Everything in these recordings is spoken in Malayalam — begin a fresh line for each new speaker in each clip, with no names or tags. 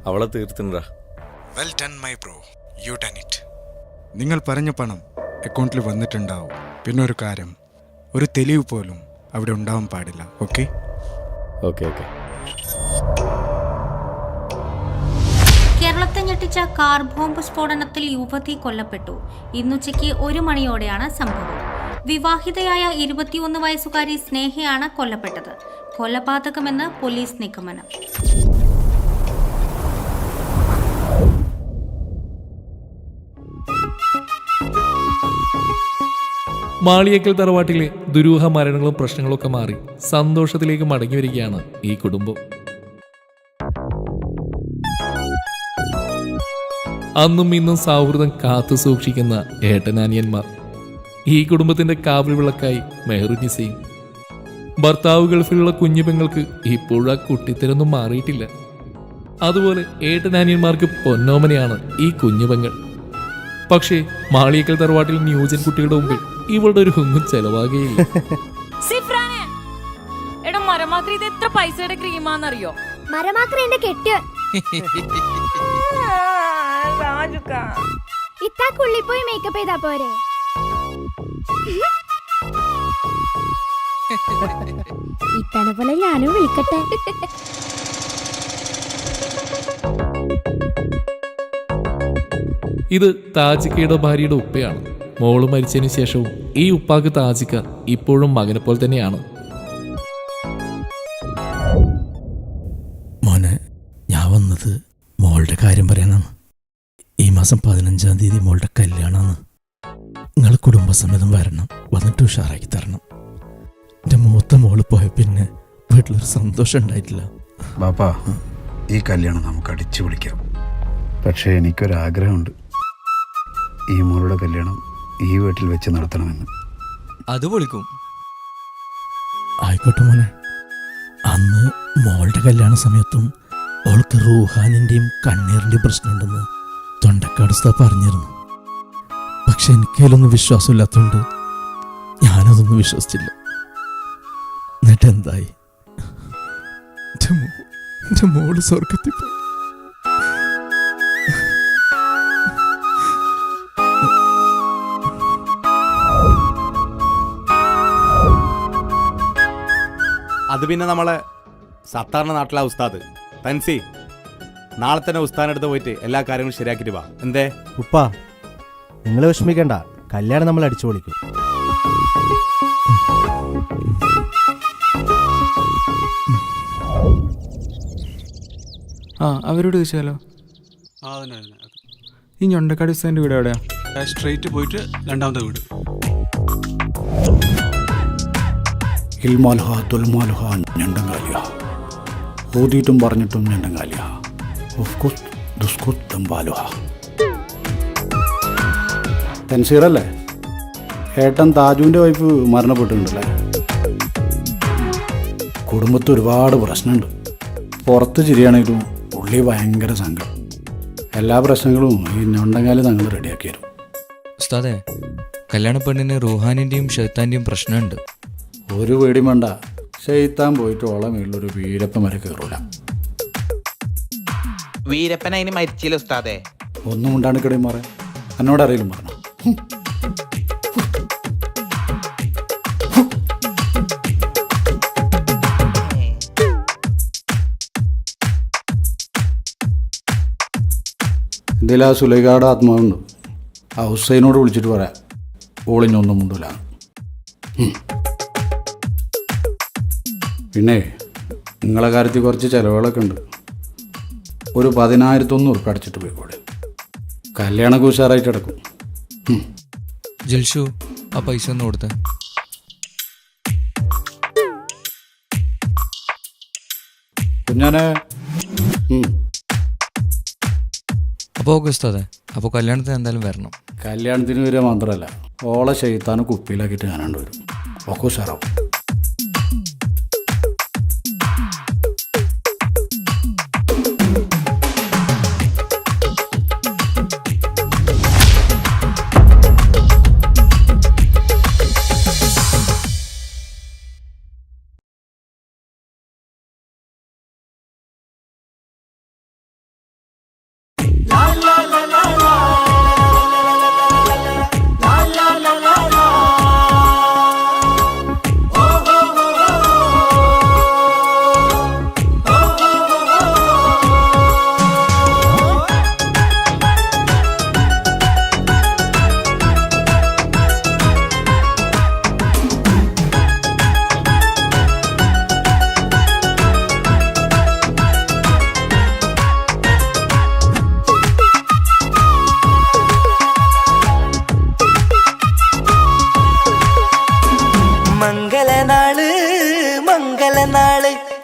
അവളെ തീർത്തിണ്ടാ.
Well done my bro, you done it. നിങ്ങൾ പറഞ്ഞ പണം അക്കൗണ്ടിൽ വന്നിട്ടുണ്ടാവും. പിന്നെ ഒരു കാര്യം, ഒരു തെളിവ് പോലും അവിടെ ഉണ്ടാവാൻ പാടില്ല. Okay
okay okay.
കേരളത്തെ ഞെട്ടിച്ച കാർ ബോംബ് സ്ഫോടനത്തിൽ യുവതി കൊല്ലപ്പെട്ടു. ഇന്നുച്ചയ്ക്ക് 1 മണിയോടെയാണ് സംഭവം. വിവാഹിതയായ 21 വയസ്സുകാരി സ്നേഹയാണ് കൊല്ലപ്പെട്ടത്. കൊലപാതകമെന്ന് പോലീസ് നിഗമനം.
മാളിയേക്കൽ തറവാട്ടിലെ ദുരൂഹ മരണങ്ങളും പ്രശ്നങ്ങളൊക്കെ മാറി സന്തോഷത്തിലേക്ക് മടങ്ങി വരികയാണ് ഈ കുടുംബം. അന്നും ഇന്നും സൗഹൃദം കാത്തു സൂക്ഷിക്കുന്ന ഏട്ടനാനിയന്മാർ. ഈ കുടുംബത്തിന്റെ കാവൽ വിളക്കായി മെഹറുനിസയും. ഭർത്താവ് ഗൾഫിലുള്ള കുഞ്ഞു പെങ്ങൾക്ക് ഇപ്പോഴും ആ കുട്ടിത്തരൊന്നും മാറിയിട്ടില്ല. അതുപോലെ ഏട്ടനാനിയന്മാർക്ക് പൊന്നോമനയാണ് ഈ കുഞ്ഞുപെങ്ങൾ. പക്ഷേ മാളിയേക്കൽ തറവാട്ടിൽ ന്യൂജൻ കുട്ടികളുടെ മുമ്പിൽ ഇവളുടെ ഒരു ഒന്നും ചെലവാകുകയില്ല.
മരമാക്രി ഇത് എത്ര പൈസയുടെ ക്രീമാന്നറിയോ?
മരമാക്രി എന്റെ കെട്ട് ഇത്താക്കുള്ളിൽ പോയി മേക്കപ്പ് ചെയ്താ പോരെ? ഇത്തനെ പോലെ ഞാനും വിളിക്കട്ടെ.
ഇത് താജിക്കയുടെ ഭാര്യയുടെ ഉപ്പയാണ്. മോള് മരിച്ചതിന് ശേഷവും ഈ ഉപ്പാക്ക് താജിക്ക ഇപ്പോഴും മകനെ പോലെ തന്നെയാണ്.
മോനെ, ഞാൻ വന്നത് മോളുടെ കാര്യം പറയാനാണ്. ഈ മാസം 15-ാം തീയതി മോളുടെ കല്യാണമാണ്. നിങ്ങൾ കുടുംബസമേതം വരണം, വന്നിട്ട് ഉഷാറാക്കി തരണം. എൻ്റെ മൂത്ത മോള് പോയ പിന്നെ വീട്ടിലൊരു സന്തോഷം ഉണ്ടായിട്ടില്ല.
ബാപ്പാ, ഈ കല്യാണം നമുക്ക് അടിച്ചു പൊളിക്കാം. പക്ഷേ എനിക്കൊരാഗ്രഹമുണ്ട്, ഈ മോളുടെ കല്യാണം ഈ വീട്ടിൽ വെച്ച് നടത്തണമെന്ന്.
അത് പൊളിക്കും.
ആയിക്കോട്ടെ മോനെ. അന്ന് മോളുടെ കല്യാണ സമയത്തും അവൾക്ക് റൂഹാനിൻ്റെയും കണ്ണീറിൻ്റെയും പ്രശ്നമുണ്ടെന്ന് തൊണ്ടക്കാട് ഉസ്താദ് പറഞ്ഞിരുന്നു. പക്ഷെ എനിക്കതിലൊന്നും വിശ്വാസമില്ലാത്തതുകൊണ്ട് ഞാനതൊന്നും വിശ്വസിച്ചില്ല. എന്നിട്ട് എന്തായി? എൻ്റെ മോള് സ്വർഗത്തിൽ പോയി.
അത് പിന്നെ നമ്മളെ സത്താറിൻ്റെ നാട്ടിലെ ഉസ്താദ് തൻസി നാളെ തന്നെ ഉസ്താദിനടുത്ത് പോയിട്ട് എല്ലാ കാര്യങ്ങളും ശരിയാക്കിയിട്ട് വാ. എന്തേ
ഉപ്പാ, നിങ്ങൾ വിഷമിക്കണ്ട, കല്യാണം നമ്മൾ അടിച്ചു പൊളിക്കും.
അവരോട് ചോദിച്ചാലോ? ഈ ഞൊണ്ടക്കാട് ഉസ്താദിന്റെ വീട് എവിടെയാ?
സ്ട്രെയിറ്റ് പോയിട്ട് രണ്ടാമത്തെ വീട്.
ഊതിയിട്ടും പറഞ്ഞിട്ടും ഞണ്ടങ്കാലിയ. തൻസീറല്ലേ? ഏട്ടൻ താജുവിൻ്റെ വൈഫ് മരണപ്പെട്ടിട്ടുണ്ടല്ലേ? കുടുംബത്തിൽ ഒരുപാട് പ്രശ്നമുണ്ട്. പുറത്ത് ചിരിയാണെങ്കിലും ഉള്ളി ഭയങ്കര സങ്കടം. എല്ലാ പ്രശ്നങ്ങളും ഈ ഞൊണ്ടങ്കാലി ഞങ്ങൾ റെഡിയാക്കി തരും.
ഉസ്താദേ, കല്യാണ പെണ്ണിന് റൂഹാനിൻ്റെയും ഷെയ്ത്താൻ്റെയും പ്രശ്നമുണ്ട്.
ഒരു പേടിയും വേണ്ട, ഷെയ്ത്താൻ പോയിട്ട് ഓളം വീട്ടിലൊരു വീരപ്പൻ വരെ കയറൂല.
വീരപ്പൻ അതിന് മരിച്ചില്ല ഉസ്താദേ.
ഒന്നും ഉണ്ടാണ്ടിക്കടയും മാറേ, എന്നോട് അറിയിലും പറഞ്ഞു. ഇതിൽ ആ സുലൈഖയുടെ ആത്മാവുണ്ട്. ആ ഹുസൈനോട് വിളിച്ചിട്ട് പറയാം, ഓളിഞ്ഞൊന്നും മുണ്ടൂല. പിന്നെ നിങ്ങളെ കാര്യത്തിൽ കുറച്ച് ചിലവുകളൊക്കെ ഉണ്ട്. ഒരു 10,100 അടച്ചിട്ട് പോയിക്കോളെ. കല്യാണമൊക്കെ ഉഷാറായിട്ട് കിടക്കും.
ജൽഷു, ആ പൈസ ഒന്ന് കൊടുത്തേ.
കുഞ്ഞാനെ.
അപ്പോൾ ഓക്കെ ഉസ്താദേ, അപ്പോൾ കല്യാണത്തിന് എന്തായാലും വരണം.
കല്യാണത്തിന് വരിക മാത്രമല്ല, ഓളെ ഷെയ്ത്താനും കുപ്പിയിലാക്കിയിട്ട് ഞാനാണ്ട് വരും. ഒക്കെ ഉഷാറാവും.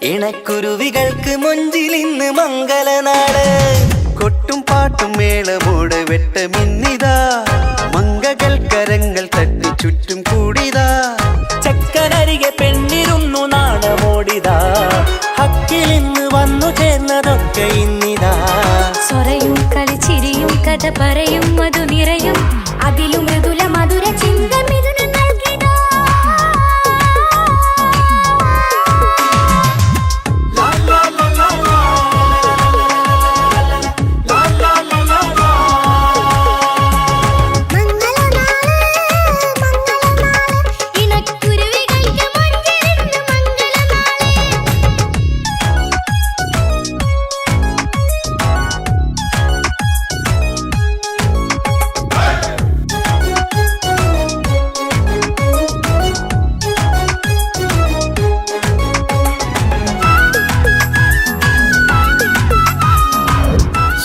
ഇണക്കുരുവികൾക്ക് മുഞ്ചിൽ ഇന്ന് മംഗലനാട് കൊട്ടും പാട്ടും മേളമോടെ വെട്ടമിന്നിതാ മംഗകൾ കരങ്ങൾ തട്ടി ചുറ്റും കൂടിതാ ചക്കനരികെ പെണ്ണിരുന്നു നാണമോടിതാ ഹക്കിൽ ഇന്ന് വന്നു ചേർന്നതൊക്കെ ഇന്നിതാ
സ്വരയും കളിച്ചിരിയും കഥ പറയും മധു നിറയും അതിലും മൃദുല മധുര ചിന്ത മിഥുന നൽകിതാ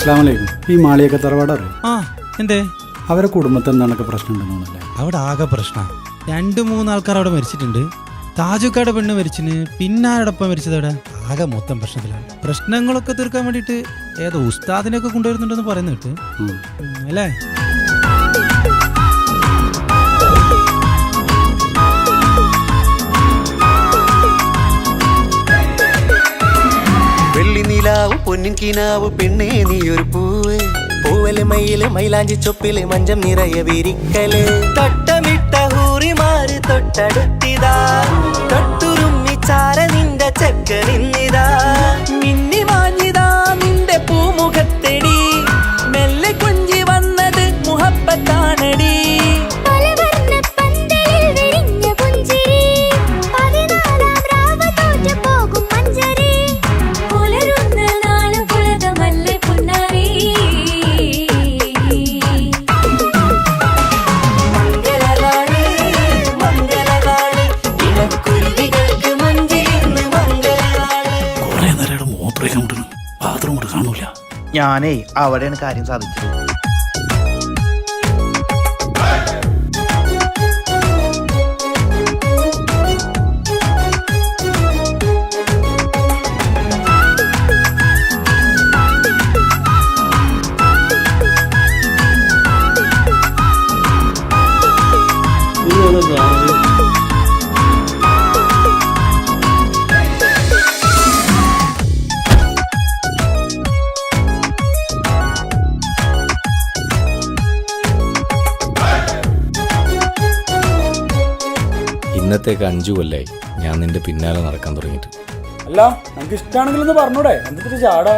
അസ്സലാമലൈക്കും. ഈ മാളിയൊക്കെ തറവാട് അറിയാം?
ആ എന്തേ
അവരെ കുടുംബത്തിൽ എന്താണൊക്കെ പ്രശ്നം ഉണ്ടെന്നല്ലേ?
അവിടെ ആകെ പ്രശ്നം 2-3 ആൾക്കാർ അവിടെ മരിച്ചിട്ടുണ്ട്. താജുക്കാരുടെ പെണ്ണ് മരിച്ചിന്, പിന്നെ ആരോടൊപ്പം മരിച്ചതവിടെ ആകെ മൊത്തം പ്രശ്നത്തിലാണ്. പ്രശ്നങ്ങളൊക്കെ തീർക്കാൻ വേണ്ടിയിട്ട് ഏതോ ഉസ്താദിനെയൊക്കെ കൊണ്ടുവരുന്നുണ്ടെന്ന് പറയുന്ന കേട്ട് അല്ലേ?
വെള്ളി നിലാവ് പൊന്നിൻ കിനാവ് പെണ്ണേ നീയൊരു പൂവ് പൂവല് മയില് മൈലാഞ്ചി ചൊപ്പില് മഞ്ചം നിറയെ വിരിക്കല് തട്ടമിട്ട ഹൂറിമാര് തൊട്ടടുത്തിതാ തൊട്ടുരുമ്മി ചാര നിന്റെ ചെക്ക നിന്നിതാ മിന്നി മാഞ്ഞിതാ നിന്റെ പൂമുഖത്തെടി മെല്ലെ കുഞ്ചി വന്നത് മുഹബത്താണടി
ഞാനേ അവിടെയാണ് കാര്യം സാധിച്ചത്.
ഇന്നത്തേക്ക് 5 കൊല്ലായി ഞാൻ നിന്റെ പിന്നാലെ നടക്കാൻ തുടങ്ങിയിട്ട്.
അല്ല നമുക്ക് ഇഷ്ടമാണെങ്കിലൊന്ന് പറഞ്ഞൂടെ, എന്തൊരു ചാടാ.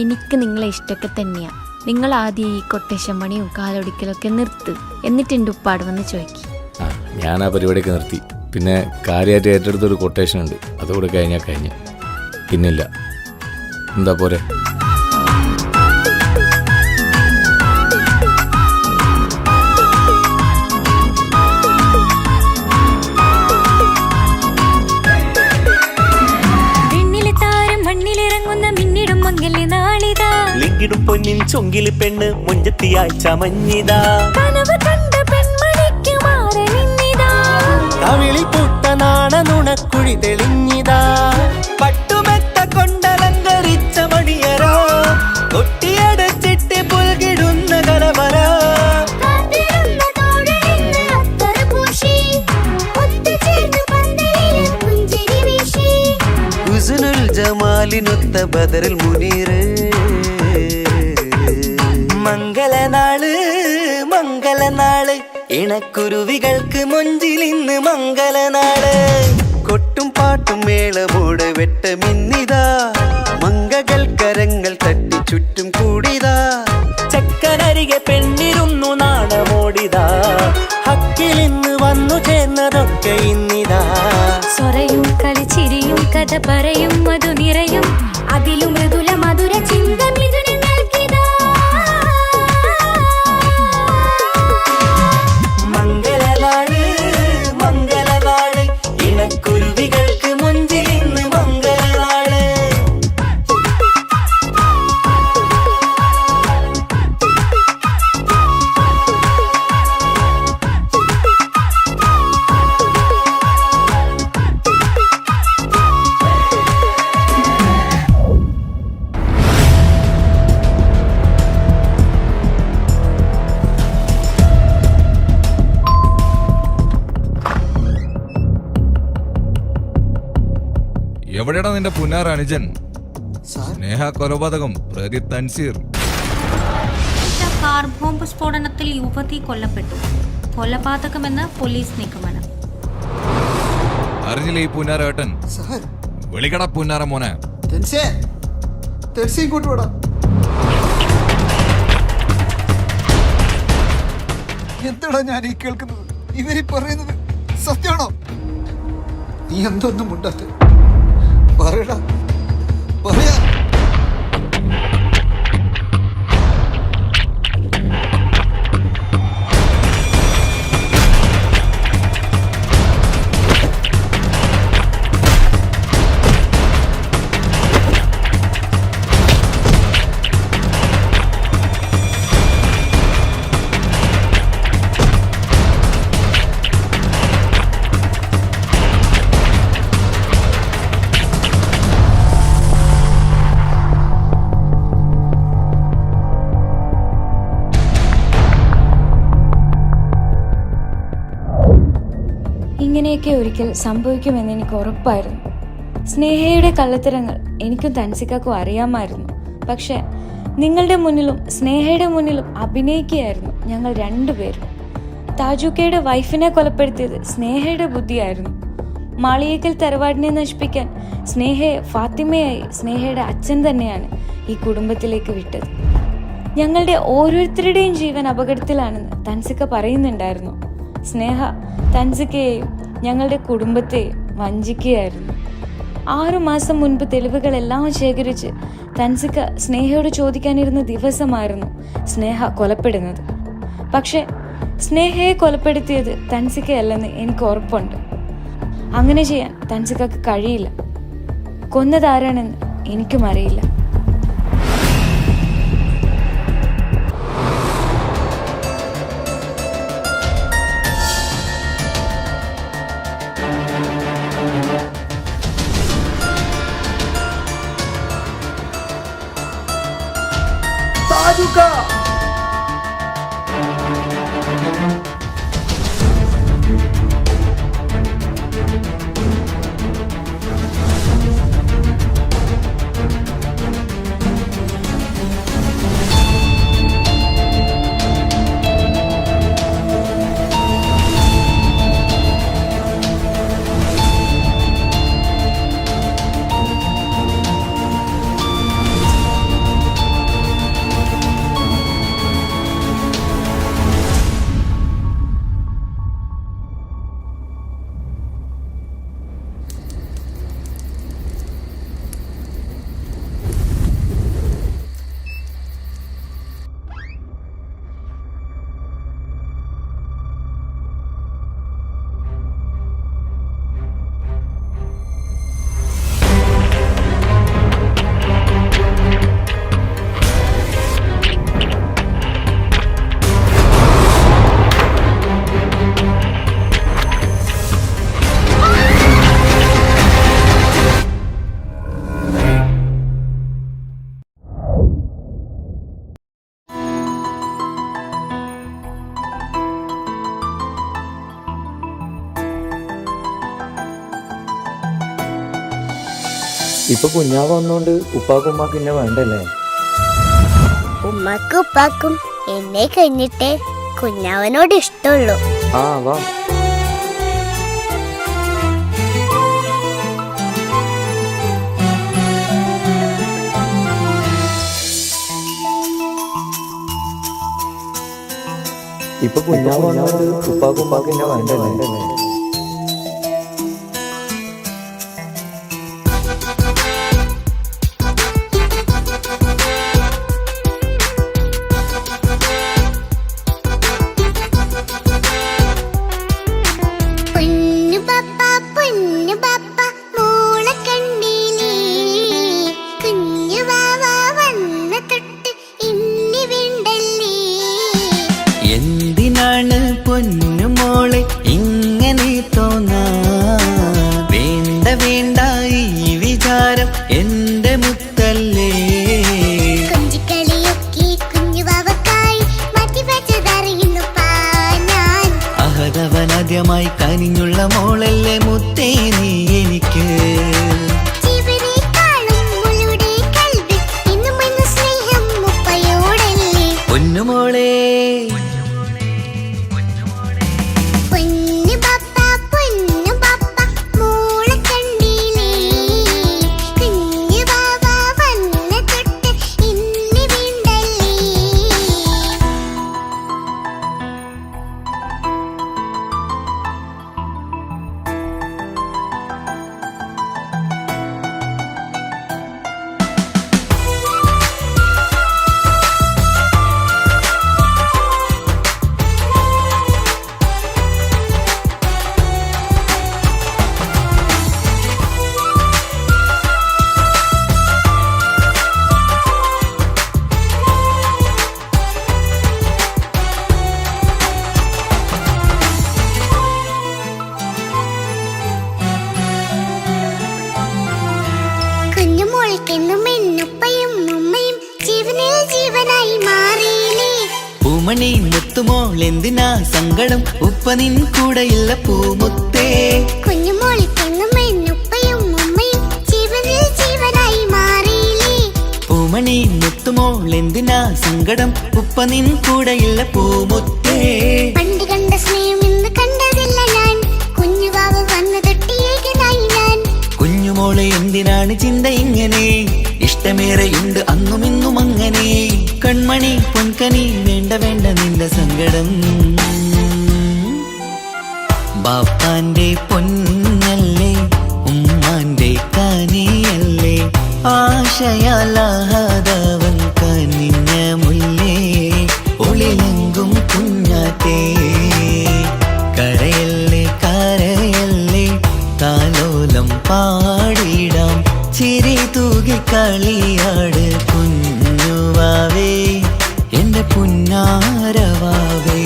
എനിക്ക് നിങ്ങളെ ഇഷ്ടമൊക്കെ തന്നെയാ. നിങ്ങൾ ആദ്യം ഈ കൊട്ടേഷൻ പണിയും കാലൊടിക്കലൊക്കെ നിർത്ത്, എന്നിട്ട് എൻ്റെ ഉപ്പാട് വന്ന് ചോദിക്കും.
ആ ഞാൻ ആ പരിപാടിയൊക്കെ നിർത്തി. പിന്നെ കാര്യമായിട്ട് ഏറ്റെടുത്തൊരു കൊട്ടേഷൻ ഉണ്ട്, അതുകൂടെ കഴിഞ്ഞാൽ കഴിഞ്ഞ്. പിന്നില്ല. എന്താ പോരെ?
ലിങ്കിടും പൊന്നിൻ ചൊങ്കില് പെണ്ണ് മുഞ്ചത്തിയായി ചമഞ്ഞിതാ കവിളിൽ പൂത്ത നാണ നുണക്കുഴി തെളിഞ്ഞിതാ പട്ടുമെത്ത കൊണ്ടലങ്കരിച്ച മണിയറോ കൊട്ടിയടച്ചിട്ട് പുൽകിടുന്ന കലവര ഹുസ്നുൽ ജമാലിനൊത്ത ബദറിൽ മുനീറ് മംഗലനാള് മംഗലനാള് ഇണക്കുരുവികൾക്ക് മുഞ്ചിൽ ഇന്ന് മംഗലനാള് കൊട്ടും പാട്ടും മേളമോടെ വെട്ടമിന്നിതാ മംഗകൾ കരങ്ങൾ തട്ടി ചുറ്റും കൂടിതാ ചക്കനരികെ പെണ്ണിരുന്നു നാണമോടിതാ ഹക്കിൽ ഇന്ന് വന്നു ചേർന്നതൊക്കെ ഇന്നിതാ
സ്വരയും കളിച്ചിരിയും കഥ പറയും മധു നിറയും അതിലും മൃദുല മധുര ചിന്ത മിഥുന നൽകിതാ
മംഗലനാള് മംഗലനാള് ഇണക്കുരുവികൾക്ക് മുഞ്ചിൽ ഇന്ന് മംഗലനാള്
എവിടെയാണ് നിന്റെ പുന്നാർ അനുജൻ? സ്നേഹ കൊലപാതകം പ്രതി തൻസീർ.
കാർ ബോംബ് സ്ഫോടനത്തിൽ യുവതി കൊല്ലപ്പെട്ടു. കൊലപാതകമെന്ന് പോലീസ് നിഗമനം.
അറിഞ്ഞില്ലേ ഈ പുന്നാരേട്ടൻ? വിളിക്കട പുന്നാര മോനെ.
എന്താടാ ഞാൻ ഈ കേൾക്കുന്നത്? ഇവര് പറയുന്നത് സത്യമാണോ? നീ എന്തൊന്നും ഉണ്ടാത്ത പറയടാ, പറയാ.
ഇങ്ങനെയൊക്കെ ഒരിക്കൽ സംഭവിക്കുമെന്ന് എനിക്ക് ഉറപ്പായിരുന്നു. സ്നേഹയുടെ കള്ളത്തരങ്ങൾ എനിക്കും തൻസിക്കാക്കും അറിയാമായിരുന്നു. പക്ഷെ നിങ്ങളുടെ മുന്നിലും സ്നേഹയുടെ മുന്നിലും അഭിനയിക്കുകയായിരുന്നു ഞങ്ങൾ രണ്ടുപേരും. താജുക്കയുടെ വൈഫിനെ കൊലപ്പെടുത്തിയത് സ്നേഹയുടെ ബുദ്ധിയായിരുന്നു. മാളിയേക്കൽ തറവാടിനെ നശിപ്പിക്കാൻ സ്നേഹയെ ഫാത്തിമയായി സ്നേഹയുടെ അച്ഛൻ തന്നെയാണ് ഈ കുടുംബത്തിലേക്ക് വിട്ടത്. ഞങ്ങളുടെ ഓരോരുത്തരുടെയും ജീവൻ അപകടത്തിലാണെന്ന് തൻസിക്ക പറയുന്നുണ്ടായിരുന്നു. സ്നേഹ തൻസിക്കയെയും ഞങ്ങളുടെ കുടുംബത്തെയും വഞ്ചിക്കുകയായിരുന്നു. 6 മാസം മുൻപ് തെളിവുകളെല്ലാം ശേഖരിച്ച് തൻസിക്ക സ്നേഹയോട് ചോദിക്കാനിരുന്ന ദിവസമായിരുന്നു സ്നേഹ കൊലപ്പെടുന്നത്. പക്ഷെ സ്നേഹയെ കൊലപ്പെടുത്തിയത് തൻസിക്കയല്ലെന്ന് എനിക്ക് ഉറപ്പുണ്ട്. അങ്ങനെ ചെയ്യാൻ തൻസിക്കക്ക് കഴിയില്ല. കൊന്നതാരാണെന്ന് എനിക്കും അറിയില്ല.
ഇപ്പൊ കുഞ്ഞാവ് വന്നോണ്ട് ഉപ്പാക്കും ഉമ്മാക്കും എന്നെ വേണ്ടല്ലേ?
ഉമ്മാക്കും ഉപ്പാക്കും എന്നെ കഴിഞ്ഞിട്ടേ കുഞ്ഞാവനോട് ഇഷ്ടമുള്ളൂ.
ആ വാ. ഇപ്പൊ കുഞ്ഞാവ് വന്നോണ്ട് ഉപ്പാക്കും ഉമ്മാക്കും എന്നെ വേണ്ടല്ലേ?
എന്തിനാണ് പൊന്നുമോളെ ഇങ്ങനെ തോന്നാ? വേണ്ട വേണ്ട ഈ വിചാരം എന്റെ മുത്തല്ലേ. അഹദവനാദ്യമായി കനിഞ്ഞുള്ള മോളല്ലേ മുത്തേ നീ എനിക്ക്.
കുഞ്ഞുമോൾക്കെന്നും എന്നുപ്പയും ഉമ്മയും ജീവനിൽ ജീവനായി മാറിയില്ലേ.
പൂമണി മുത്തുമോൾ എന്തിനാ സങ്കടം, ഉപ്പ നിൻ കൂടെയില്ല പൂമുത്തേ.
കുഞ്ഞുമോൾക്കെന്നും എന്നുപ്പയും ഉമ്മയും ജീവനിൽ ജീവനായി മാറിയില്ലേ.
പൂമണി മുത്തുമോൾ എന്തിനാ സങ്കടം, ഉപ്പ നിൻ കൂടെയില്ല പൂമുത്തേ.
പണ്ട് കണ്ട സ്നേഹം ഇന്ന് കണ്ടതില്ല ഞാൻ, കുഞ്ഞുവാവ് വന്നു തൊട്ടിയേകനായി ഞാൻ.
കുഞ്ഞുമോളെ എന്തിനാണ് ചിന്ത ഇങ്ങനെ, ഇഷ്ടമേറെയുണ്ട് അന്നും ഇന്നും അങ്ങനെ. കൺമണി പൊൻകനി വേണ്ട വേണ്ട നിന്റെ സങ്കടം. ബാപ്പാന്റെ പൊന്നല്ലേ ഉമ്മാന്റെ കനിയല്ലേ, ആശയാലാഹതവൻ കനിഞ്ഞ മുല്ലേ. ഒളിലെങ്കും കുഞ്ഞാറ്റേ കരയല്ലേ കരയല്ലേ, താലോലം പാടിടാം ചിരി തൂകി കളിയാട് കുഞ്ഞുവാവേ എന്റെ പുന്നാരവാവേ.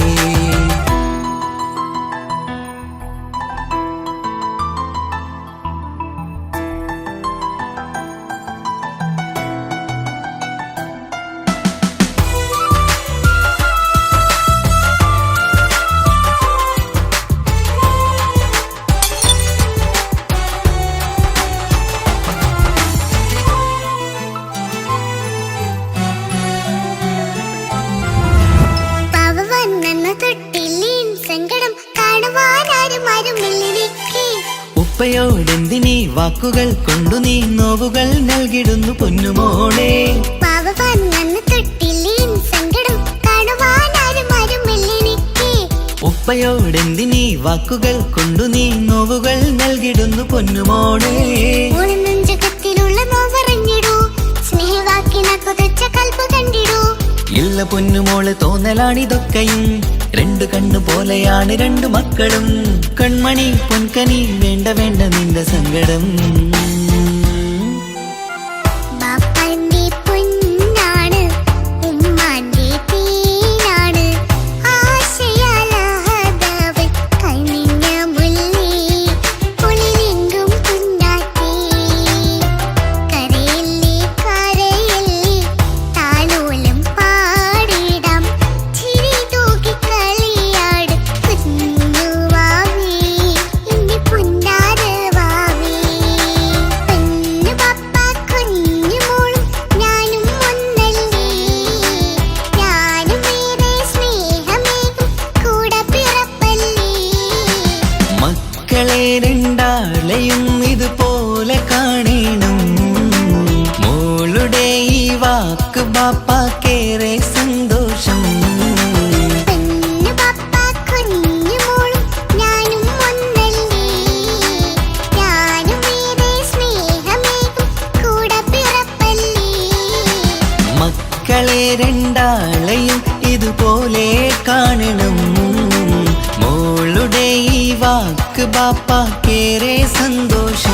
ഉപ്പയോടെന്തിനീ വാക്കുകൾ കൊണ്ടു നീ നോവുകൾ നൽകിടുന്നു പൊന്നുമോളെ. ഉപ്പയോടെന്തിനീ വാക്കുകൾ കൊണ്ടു നീ നോവുകൾ നൽകിടുന്നു പൊന്നുമോളെ. ഇല്ല പൊന്നുമോള് തോന്നലാണിതൊക്കെയും, രണ്ടു കണ്ണു പോലെയാണ് രണ്ടു മക്കളും. കൺമണി പൊൻകനി വേണ്ട വേണ്ട നിന്റെ സങ്കടം. രണ്ടാളെയും ഇതുപോലെ കാണണം, മോളുടെ ഈ വാക്ക് ബാപ്പാക്കേറെ സന്തോഷം. മക്കളെ രണ്ടാളെയും ഇതുപോലെ കാണണം, മോളുടെ ഈ വാക്ക് ബാപ്പാക്കേറെ സന്തോഷം.